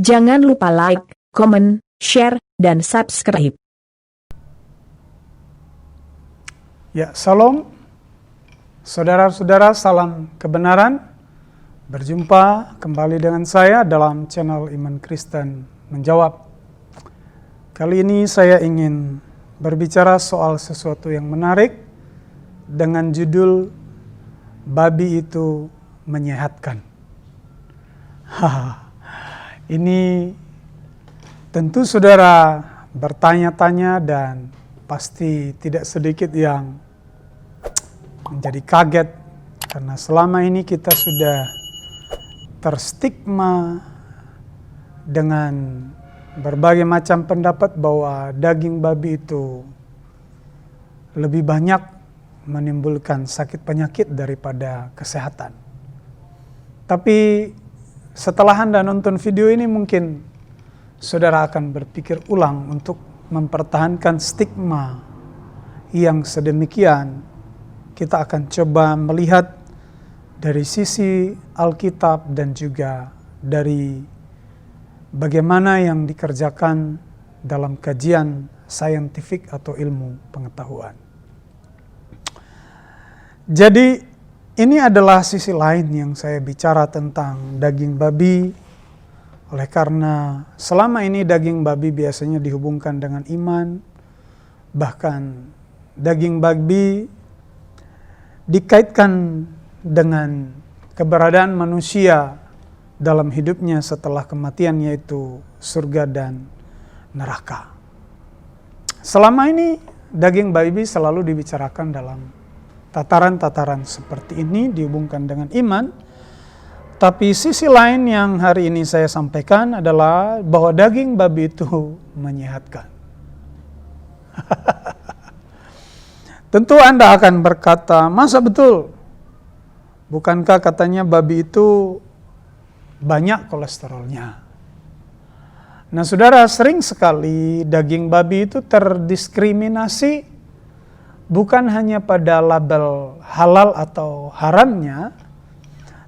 Jangan lupa like, comment, share, dan subscribe. Ya, salam. Saudara-saudara, salam kebenaran. Berjumpa kembali dengan saya dalam channel Iman Kristen Menjawab. Kali ini saya ingin berbicara soal sesuatu yang menarik dengan judul Babi itu menyehatkan. Ini tentu saudara bertanya-tanya dan pasti tidak sedikit yang menjadi kaget karena selama ini kita sudah terstigma dengan berbagai macam pendapat bahwa daging babi itu lebih banyak menimbulkan sakit penyakit daripada kesehatan. Tapi setelah Anda nonton video ini mungkin saudara akan berpikir ulang untuk mempertahankan stigma yang sedemikian. Kita akan coba melihat dari sisi Alkitab dan juga dari bagaimana yang dikerjakan dalam kajian saintifik atau ilmu pengetahuan. Jadi ini adalah sisi lain yang saya bicara tentang daging babi. Oleh karena selama ini daging babi biasanya dihubungkan dengan iman. Bahkan daging babi dikaitkan dengan keberadaan manusia dalam hidupnya setelah kematian, yaitu surga dan neraka. Selama ini daging babi selalu dibicarakan dalam tataran-tataran seperti ini, dihubungkan dengan iman. Tapi sisi lain yang hari ini saya sampaikan adalah bahwa daging babi itu menyehatkan. Tentu Anda akan berkata, masa betul? Bukankah katanya babi itu banyak kolesterolnya? Nah saudara, sering sekali daging babi itu terdiskriminasi bukan hanya pada label halal atau haramnya,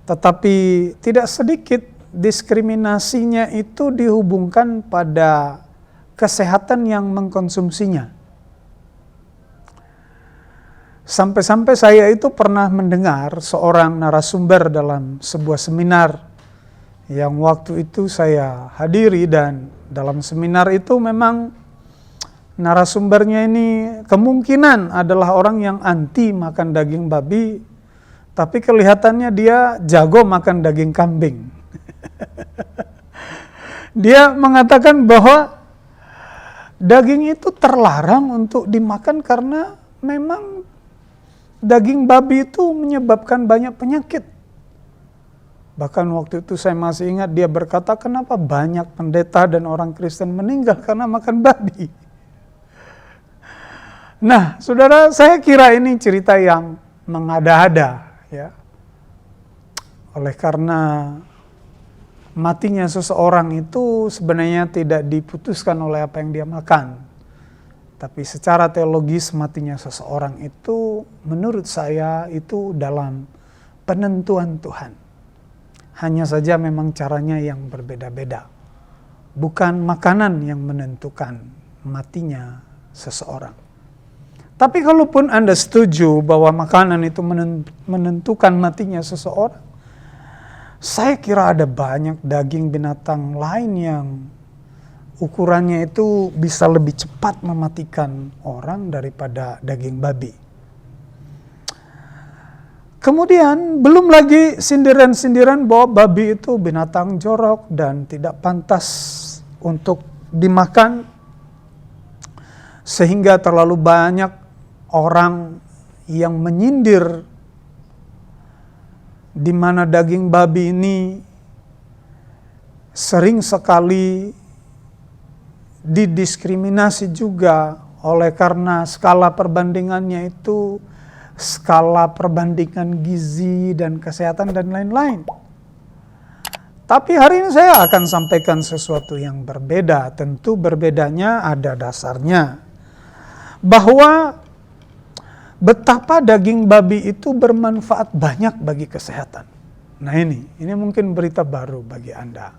tetapi tidak sedikit diskriminasinya itu dihubungkan pada kesehatan yang mengkonsumsinya. Sampai-sampai saya itu pernah mendengar seorang narasumber dalam sebuah seminar yang waktu itu saya hadiri, dan dalam seminar itu memang narasumbernya ini kemungkinan adalah orang yang anti makan daging babi, tapi kelihatannya dia jago makan daging kambing. Dia mengatakan bahwa daging itu terlarang untuk dimakan karena memang daging babi itu menyebabkan banyak penyakit. Bahkan waktu itu saya masih ingat dia berkata, kenapa banyak pendeta dan orang Kristen meninggal karena makan babi. Nah, saudara, saya kira ini cerita yang mengada-ada, ya. Oleh karena matinya seseorang itu sebenarnya tidak diputuskan oleh apa yang dia makan. Tapi secara teologis matinya seseorang itu menurut saya itu dalam penentuan Tuhan. Hanya saja memang caranya yang berbeda-beda. Bukan makanan yang menentukan matinya seseorang. Tapi kalaupun Anda setuju bahwa makanan itu menentukan matinya seseorang, saya kira ada banyak daging binatang lain yang ukurannya itu bisa lebih cepat mematikan orang daripada daging babi. Kemudian belum lagi sindiran-sindiran bahwa babi itu binatang jorok dan tidak pantas untuk dimakan, sehingga terlalu banyak orang yang menyindir di mana daging babi ini sering sekali didiskriminasi juga oleh karena skala perbandingannya itu skala perbandingan gizi dan kesehatan dan lain-lain. Tapi hari ini saya akan sampaikan sesuatu yang berbeda. Tentu berbedanya ada dasarnya. Bahwa betapa daging babi itu bermanfaat banyak bagi kesehatan. Nah ini mungkin berita baru bagi Anda.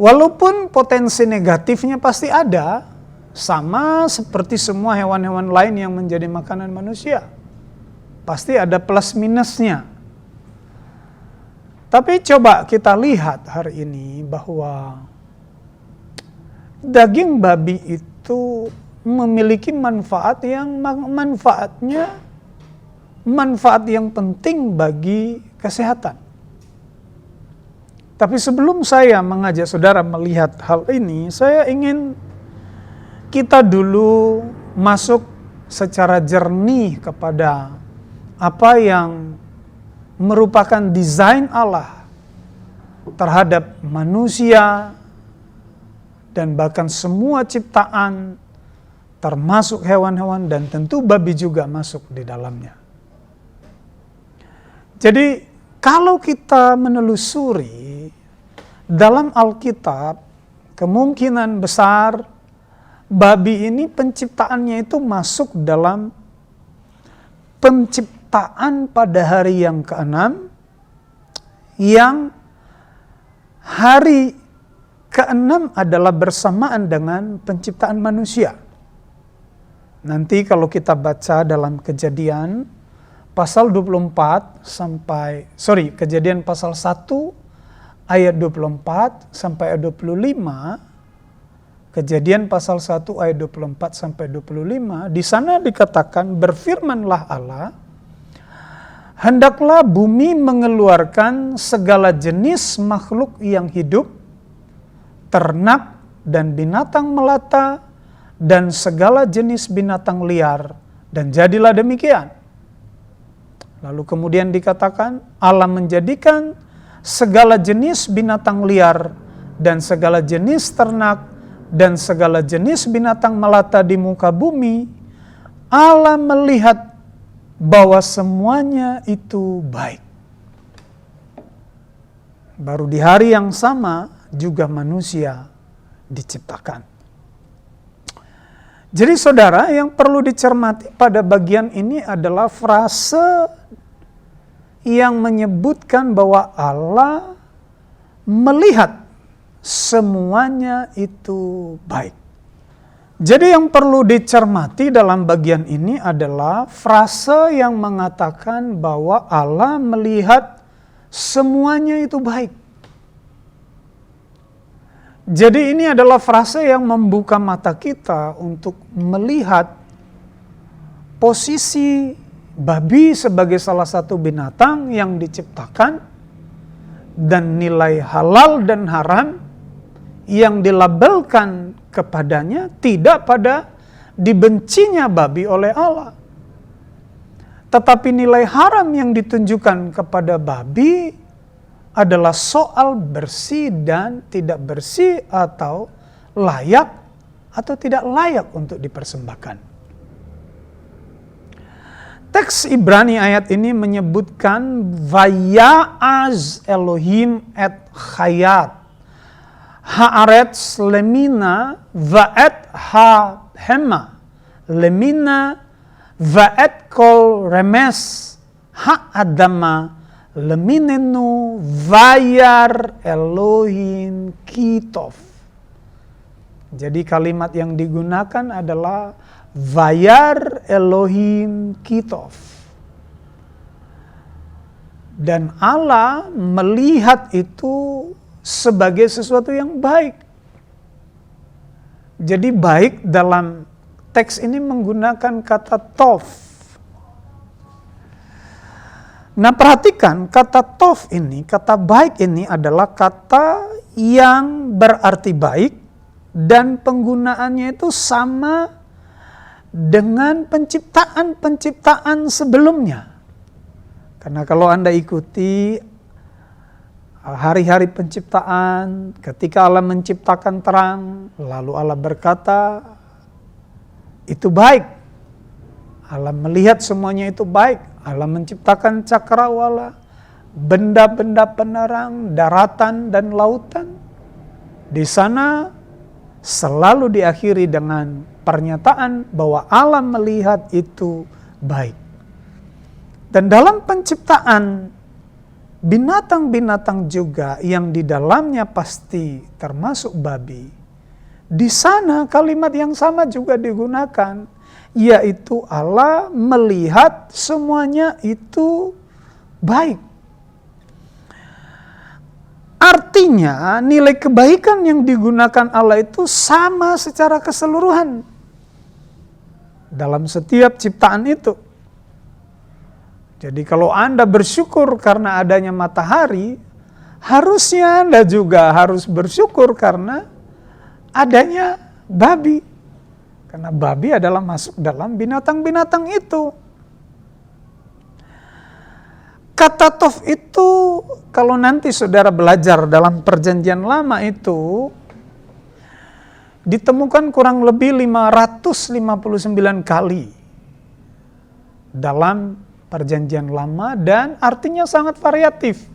Walaupun potensi negatifnya pasti ada, sama seperti semua hewan-hewan lain yang menjadi makanan manusia. Pasti ada plus minusnya. Tapi coba kita lihat hari ini bahwa daging babi itu memiliki manfaat yang penting bagi kesehatan. Tapi sebelum saya mengajak saudara melihat hal ini, saya ingin kita dulu masuk secara jernih kepada apa yang merupakan desain Allah terhadap manusia dan bahkan semua ciptaan, termasuk hewan-hewan dan tentu babi juga masuk di dalamnya. Jadi kalau kita menelusuri dalam Alkitab, kemungkinan besar babi ini penciptaannya itu masuk dalam penciptaan pada hari yang ke-6, yang hari ke-6 adalah bersamaan dengan penciptaan manusia. Nanti kalau kita baca dalam Kejadian pasal 24 Kejadian pasal 1 ayat 24 sampai ayat 25, Kejadian pasal 1 ayat 24 sampai 25, di sana dikatakan, berfirmanlah Allah, hendaklah bumi mengeluarkan segala jenis makhluk yang hidup, ternak dan binatang melata, dan segala jenis binatang liar, dan jadilah demikian. Lalu kemudian dikatakan, Allah menjadikan segala jenis binatang liar dan segala jenis ternak dan segala jenis binatang melata di muka bumi. Allah melihat bahwa semuanya itu baik. Baru di hari yang sama juga manusia diciptakan. Jadi saudara, yang perlu dicermati pada bagian ini adalah frase yang menyebutkan bahwa Allah melihat semuanya itu baik. Jadi yang perlu dicermati dalam bagian ini adalah frase yang mengatakan bahwa Allah melihat semuanya itu baik. Jadi ini adalah frase yang membuka mata kita untuk melihat posisi babi sebagai salah satu binatang yang diciptakan dan nilai halal dan haram yang dilabelkan kepadanya tidak pada dibencinya babi oleh Allah. Tetapi nilai haram yang ditunjukkan kepada babi adalah soal bersih dan tidak bersih, atau layak atau tidak layak untuk dipersembahkan. Teks Ibrani ayat ini menyebutkan Vaya'az Elohim et Chayat Haaretz lemina va'et ha-hema lemina va'et kol remes ha-adama leminenu vayar Elohim kitov. Jadi kalimat yang digunakan adalah Vayar Elohim kitov. Dan Allah melihat itu sebagai sesuatu yang baik. Jadi baik dalam teks ini menggunakan kata tov. Nah perhatikan, kata tov ini, kata baik ini adalah kata yang berarti baik dan penggunaannya itu sama dengan penciptaan-penciptaan sebelumnya. Karena kalau Anda ikuti hari-hari penciptaan, ketika Allah menciptakan terang, lalu Allah berkata, itu baik. Allah melihat semuanya itu baik. Allah menciptakan cakrawala, benda-benda penerang, daratan dan lautan. Di sana selalu diakhiri dengan pernyataan bahwa Allah melihat itu baik. Dan dalam penciptaan binatang-binatang juga yang di dalamnya pasti termasuk babi. Di sana kalimat yang sama juga digunakan, yaitu Allah melihat semuanya itu baik. Artinya nilai kebaikan yang digunakan Allah itu sama secara keseluruhan dalam setiap ciptaan itu. Jadi kalau Anda bersyukur karena adanya matahari, harusnya Anda juga harus bersyukur karena adanya babi. Karena babi adalah masuk dalam binatang-binatang itu. Kata tof itu, kalau nanti saudara belajar dalam perjanjian lama itu, ditemukan kurang lebih 559 kali dalam perjanjian lama dan artinya sangat variatif.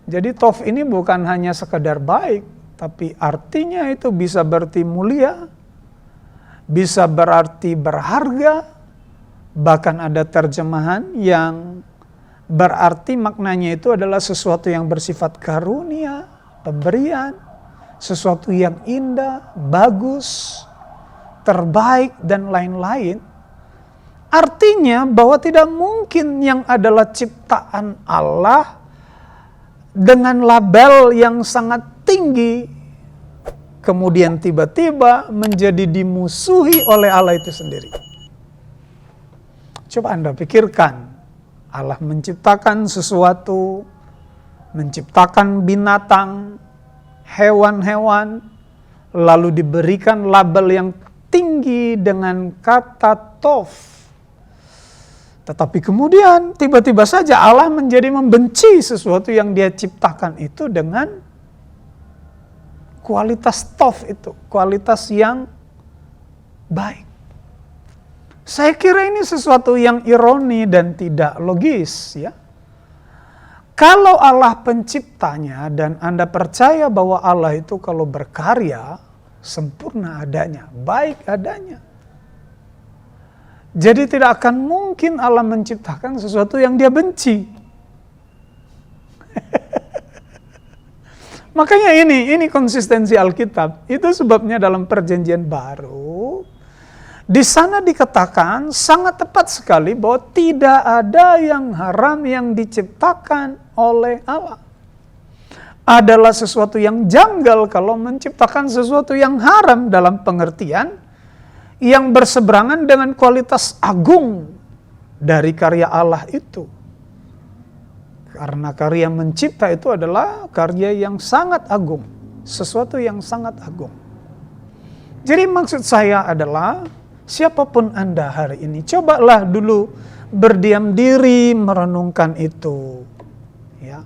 Jadi tof ini bukan hanya sekedar baik, tapi artinya itu bisa berarti mulia, bisa berarti berharga, bahkan ada terjemahan yang berarti maknanya itu adalah sesuatu yang bersifat karunia, pemberian, sesuatu yang indah, bagus, terbaik, dan lain-lain. Artinya bahwa tidak mungkin yang adalah ciptaan Allah dengan label yang sangat tinggi, kemudian tiba-tiba menjadi dimusuhi oleh Allah itu sendiri. Coba Anda pikirkan, Allah menciptakan sesuatu, menciptakan binatang, hewan-hewan, lalu diberikan label yang tinggi dengan kata tof. Tetapi kemudian tiba-tiba saja Allah menjadi membenci sesuatu yang Dia ciptakan itu dengan kualitas tof itu, kualitas yang baik. Saya kira ini sesuatu yang ironi dan tidak logis, ya. Kalau Allah penciptanya dan Anda percaya bahwa Allah itu kalau berkarya sempurna adanya, baik adanya, jadi tidak akan mungkin Allah menciptakan sesuatu yang Dia benci. Makanya ini konsistensi Alkitab. Itu sebabnya dalam perjanjian baru, di sana dikatakan sangat tepat sekali bahwa tidak ada yang haram yang diciptakan oleh Allah. Adalah sesuatu yang janggal kalau menciptakan sesuatu yang haram dalam pengertian yang berseberangan dengan kualitas agung dari karya Allah itu. Karena karya mencipta itu adalah karya yang sangat agung, sesuatu yang sangat agung. Jadi maksud saya adalah, siapapun Anda hari ini, cobalah dulu berdiam diri merenungkan itu. Ya.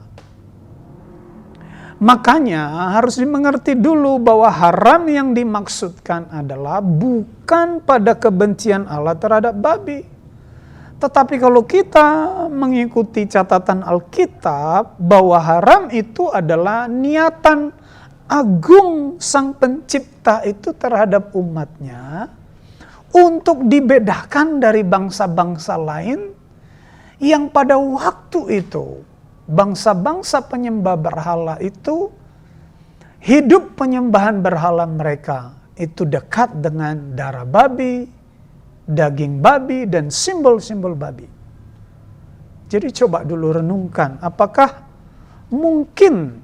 Makanya harus dimengerti dulu bahwa haram yang dimaksudkan adalah bukan pada kebencian Allah terhadap babi. Tetapi kalau kita mengikuti catatan Alkitab bahwa haram itu adalah niatan agung Sang Pencipta itu terhadap umatnya untuk dibedakan dari bangsa-bangsa lain yang pada waktu itu bangsa-bangsa penyembah berhala itu, hidup penyembahan berhala mereka itu dekat dengan darah babi, daging babi, dan simbol-simbol babi. Jadi coba dulu renungkan, apakah mungkin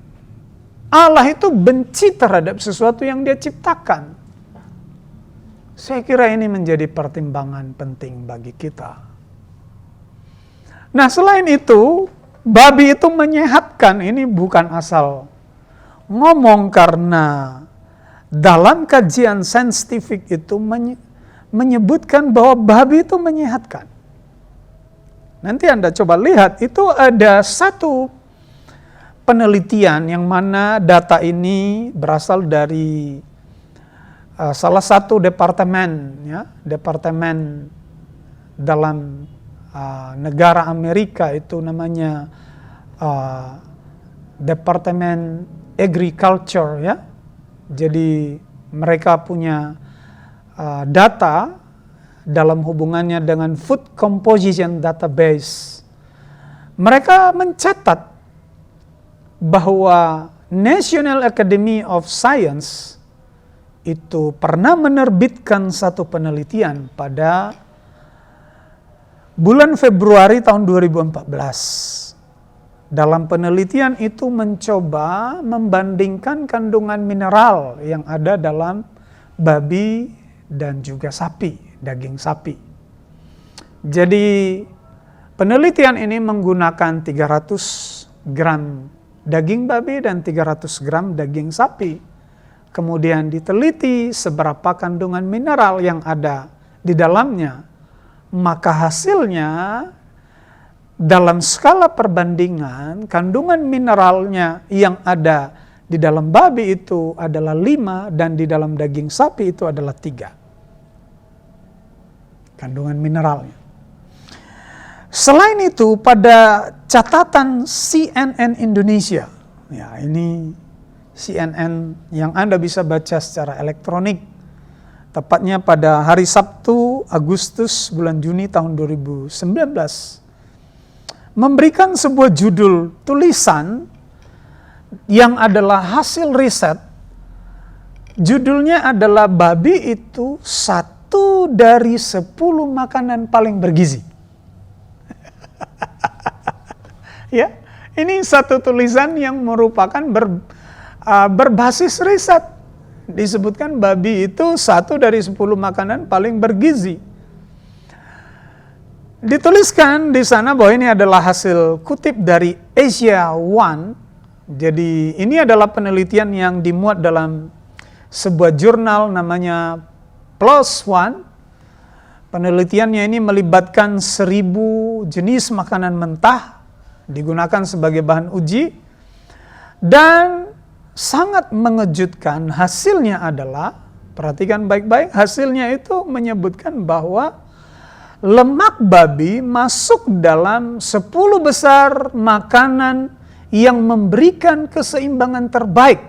Allah itu benci terhadap sesuatu yang Dia ciptakan? Saya kira ini menjadi pertimbangan penting bagi kita. Nah, selain itu, babi itu menyehatkan, ini bukan asal ngomong, karena dalam kajian saintifik itu menyebutkan bahwa babi itu menyehatkan. Nanti Anda coba lihat, itu ada satu penelitian yang mana data ini berasal dari salah satu departemen, ya, departemen dalam negara Amerika, itu namanya Departemen Agriculture, ya. Jadi mereka punya data dalam hubungannya dengan Food Composition Database. Mereka mencatat bahwa National Academy of Science itu pernah menerbitkan satu penelitian pada bulan Februari tahun 2014. Dalam penelitian itu mencoba membandingkan kandungan mineral yang ada dalam babi dan juga sapi, daging sapi. Jadi penelitian ini menggunakan 300 gram daging babi dan 300 gram daging sapi. Kemudian diteliti seberapa kandungan mineral yang ada di dalamnya. Maka hasilnya dalam skala perbandingan, kandungan mineralnya yang ada di dalam babi itu adalah 5 dan di dalam daging sapi itu adalah 3. Kandungan mineralnya. Selain itu, pada catatan CNN Indonesia, ya ini CNN yang Anda bisa baca secara elektronik, tepatnya pada hari Sabtu, Agustus, bulan Juni tahun 2019, memberikan sebuah judul tulisan yang adalah hasil riset. Judulnya adalah babi itu 1 dari 10 makanan paling bergizi. Ya, ini satu tulisan yang merupakan berbasis riset. Disebutkan babi itu 1 dari 10 makanan paling bergizi. Dituliskan di sana bahwa ini adalah hasil kutip dari Asia One. Jadi ini adalah penelitian yang dimuat dalam sebuah jurnal namanya PLOS ONE. Penelitiannya ini melibatkan 1000 jenis makanan mentah digunakan sebagai bahan uji. Dan sangat mengejutkan hasilnya adalah, perhatikan baik-baik, hasilnya itu menyebutkan bahwa lemak babi masuk dalam 10 besar makanan yang memberikan keseimbangan terbaik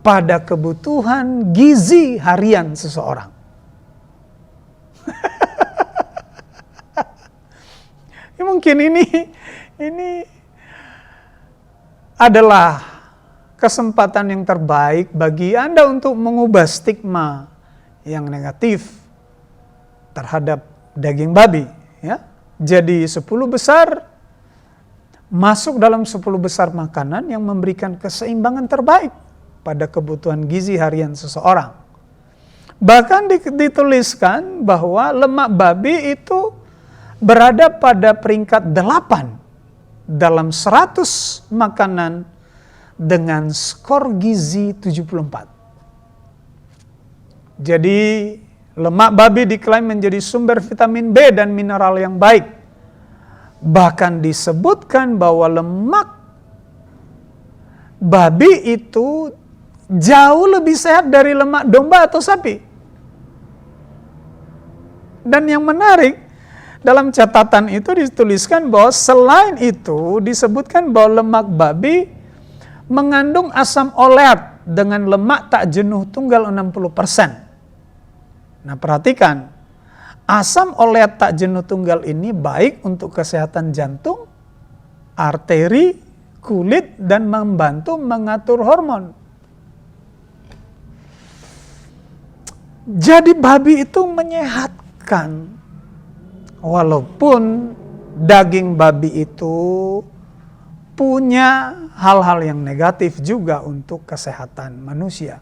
pada kebutuhan gizi harian seseorang. Mungkin ini adalah kesempatan yang terbaik bagi Anda untuk mengubah stigma yang negatif terhadap daging babi, ya. Jadi 10 besar masuk dalam 10 besar makanan yang memberikan keseimbangan terbaik pada kebutuhan gizi harian seseorang. Bahkan dituliskan bahwa lemak babi itu berada pada peringkat 8 dalam 100 makanan dengan skor gizi 74. Jadi lemak babi diklaim menjadi sumber vitamin B dan mineral yang baik. Bahkan disebutkan bahwa lemak babi itu jauh lebih sehat dari lemak domba atau sapi. Dan yang menarik, dalam catatan itu dituliskan bahwa selain itu disebutkan bahwa lemak babi mengandung asam oleat dengan lemak tak jenuh tunggal 60%. Nah, perhatikan, asam oleat tak jenuh tunggal ini baik untuk kesehatan jantung, arteri, kulit, dan membantu mengatur hormon. Jadi babi itu menyehatkan, walaupun daging babi itu punya hal-hal yang negatif juga untuk kesehatan manusia.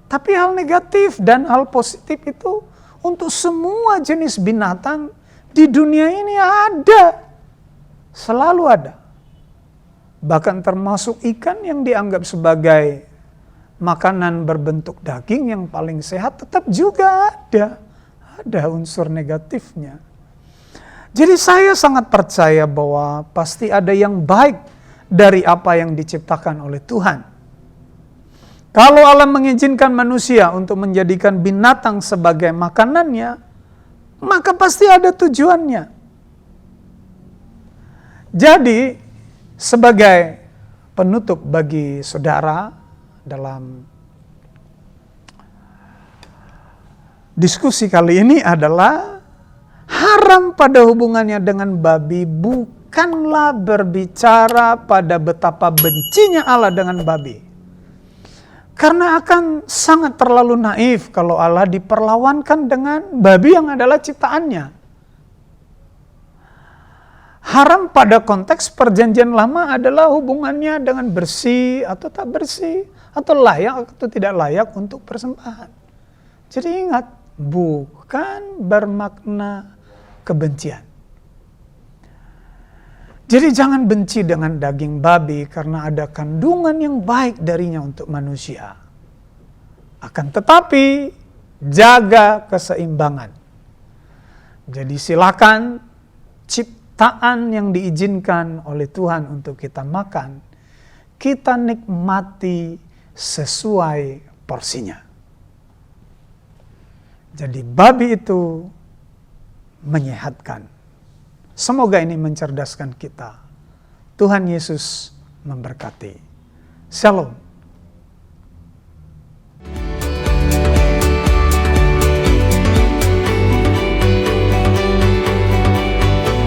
Tapi hal negatif dan hal positif itu untuk semua jenis binatang di dunia ini ada. Selalu ada. Bahkan termasuk ikan yang dianggap sebagai makanan berbentuk daging yang paling sehat tetap juga ada. Ada unsur negatifnya. Jadi saya sangat percaya bahwa pasti ada yang baik dari apa yang diciptakan oleh Tuhan. Kalau Allah mengizinkan manusia untuk menjadikan binatang sebagai makanannya, maka pasti ada tujuannya. Jadi, sebagai penutup bagi saudara dalam diskusi kali ini adalah haram pada hubungannya dengan babi janganlah berbicara pada betapa bencinya Allah dengan babi. Karena akan sangat terlalu naif kalau Allah diperlawankan dengan babi yang adalah ciptaannya. Haram pada konteks perjanjian lama adalah hubungannya dengan bersih atau tak bersih, atau layak atau tidak layak untuk persembahan. Jadi ingat, bukan bermakna kebencian. Jadi jangan benci dengan daging babi karena ada kandungan yang baik darinya untuk manusia. Akan tetapi, jaga keseimbangan. Jadi silakan ciptaan yang diizinkan oleh Tuhan untuk kita makan, kita nikmati sesuai porsinya. Jadi babi itu menyehatkan. Semoga ini mencerdaskan kita. Tuhan Yesus memberkati. Shalom.